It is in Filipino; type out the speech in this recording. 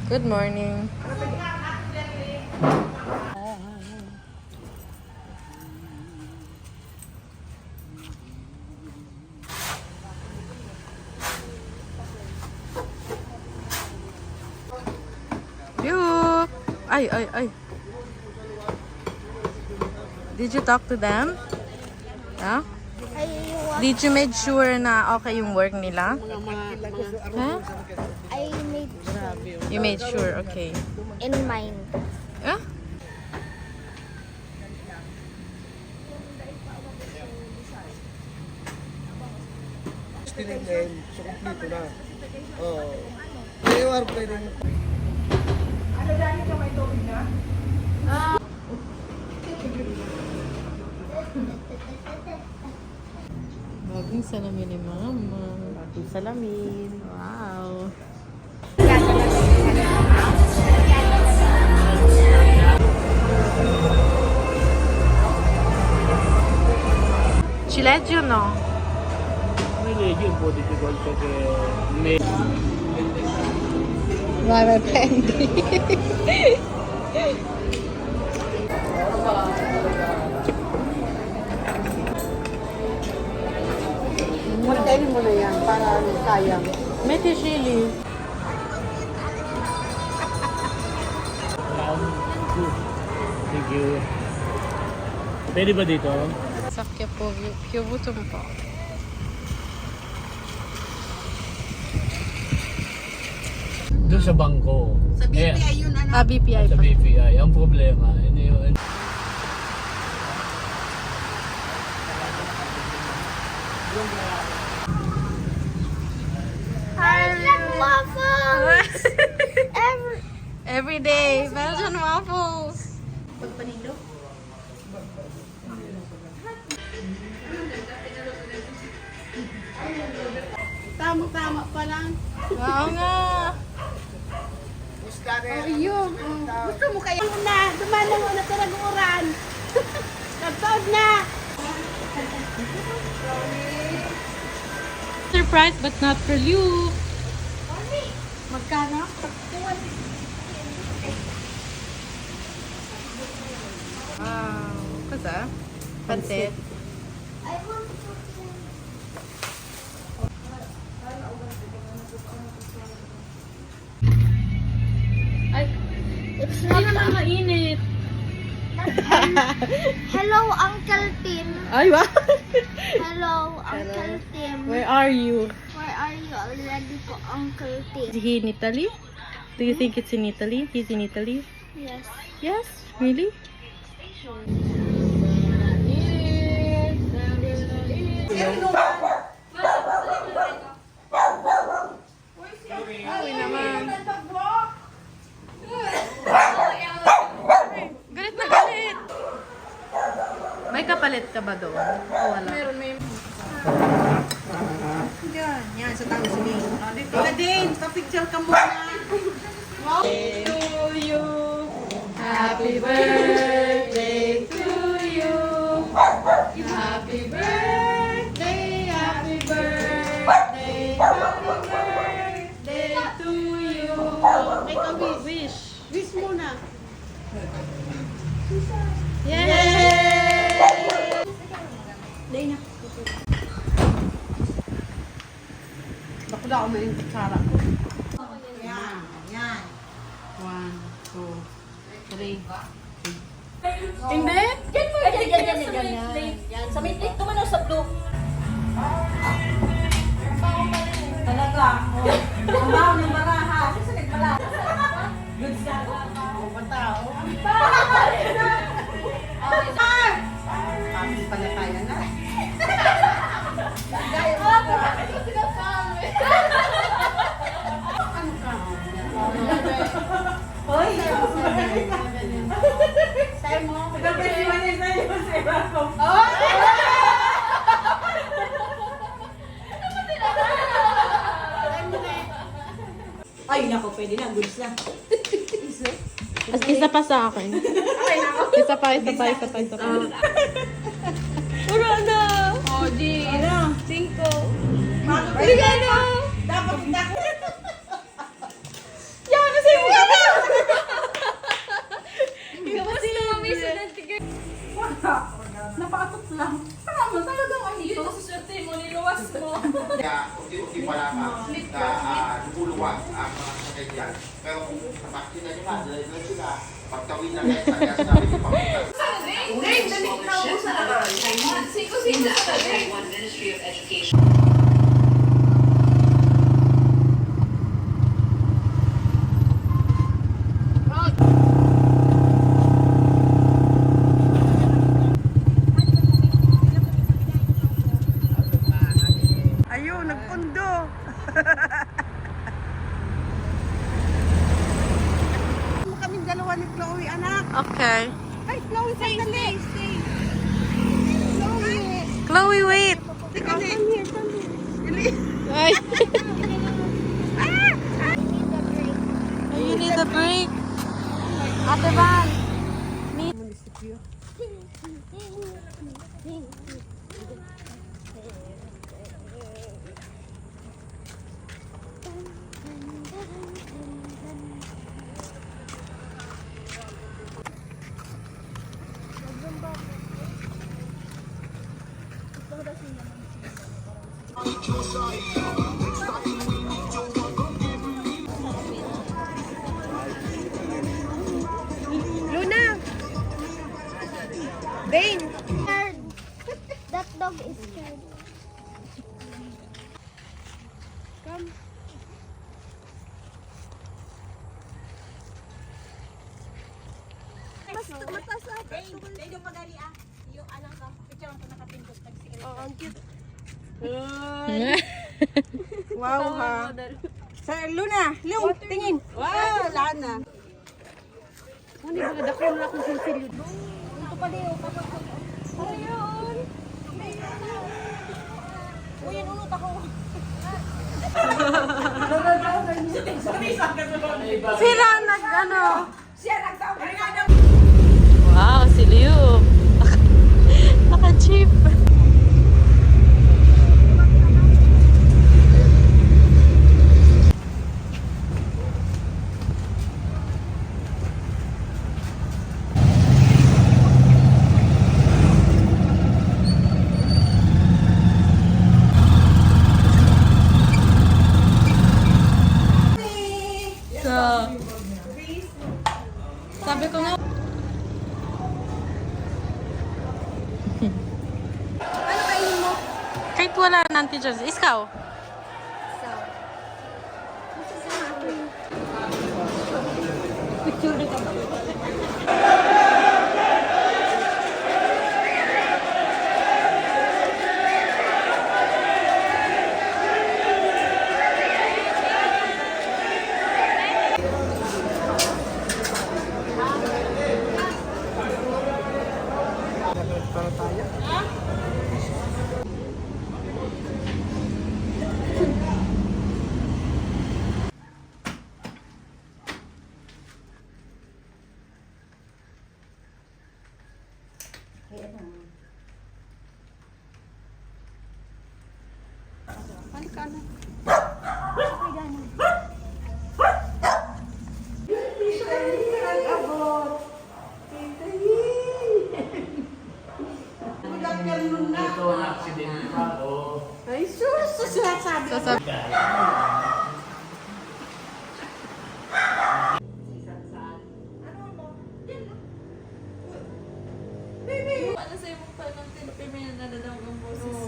Good morning. Yup. Ay. Did you talk to them? Yeah? Did you make sure na okay yung work nila? Huh? I made sure You made sure, okay. in mind. Yeah? Tinignan, so kompleto na. Oo. AOR pa rin. Bagong salamin ni Mama. Bagong salamin. Wow. Ci leggi o no? Come leggi un po' difficoltà che me. Vai, prendi. Magkainin mo na yan para sayang. Metti chili. Thank you. Pwede ba dito? Sak я piovuto un po'. Doon sa bangko. Sa BPI yun, ano? Ah, BPI Sa pa. BPI. Ang problema, hindi yun. Waffles! Every day, Belgian waffles. Pagpanindo? Tama-tama pa lang. Oo nga. Ayun. Gusto mo kayo na. Dumana mo na taraguran. Nagtaod na. Surprise but not for you. Magkano? Wow. What's that? Pansit. Ay, It's hindi not naman mainit. Hello, Uncle Tim. Ay, wow. Hello, Uncle Tim. Where are you? Where are you already po, Uncle Tim? Is he in Italy? Do you think it's in Italy? He's in Italy? Yes. Yes? Really? Uy naman. Galit na galit. May kapalit ka ba doon? O wala? Yan. Yan, sa tao si May. Ika din, pa-picture ka muna. Wow. To you. Happy birthday to you. Happy birthday, happy birthday, happy birthday to you. Make a wish. Wish. Wish muna. Yay! Day na. Bako na ako may kutsara ko. Yan. Yan. 1, 2, 3. Hindi? Yan. Sa may plate naman sa blue. Talaga. Ang baho ng baraha. Sa nagmala. Good sa ako. Pantao. Kami pala tayo na. Gaya mo ka. Ano ka? Hoy! Sa'yo mo. Ay, nako, pwede na. Goods na. Isa pa sa akin. Isa pa. Wala na. Oh, di. Ano? 5. Regalo. Dapat. Yan, kasi mo. lumuluwag ang mga sakay dyan. Pero kung makikita nyo nga, dahil sila, pagtawid na kayo, kaya sinabi ni Papunta. Ayun, nagpundo. Kaming dalawa ni Chloe, anak. Okay. Ay, Chloe, sandali. Stay. Chloe. Chloe, wait. Come here, come here. Ay, I need a break. you need a break. Ate Van. Meet. Luna. Dane. Scared. That dog is scared. Come. Mataas na. Dane, yung magali ah. Yung anak ka. Picture ko nakapindot. Nagsigalit. Oh, ang cute. Wow ha. Sa Luna, Lung, tingin. Wow, Lana. Ano ba dako na akong silsilyo. Ito pa din. Ayun. Uy, nunot ako. Sila nag-ano? Wow, si Liu. Naka-jeep. So, sabi ko nga, Ano kainin mo? kahit wala ng teachers, ikaw. Picture ka ba? Ay, sus, sinasabi. Sasabi. Ano sa'yo mong parang tinipin na nadadamang boses?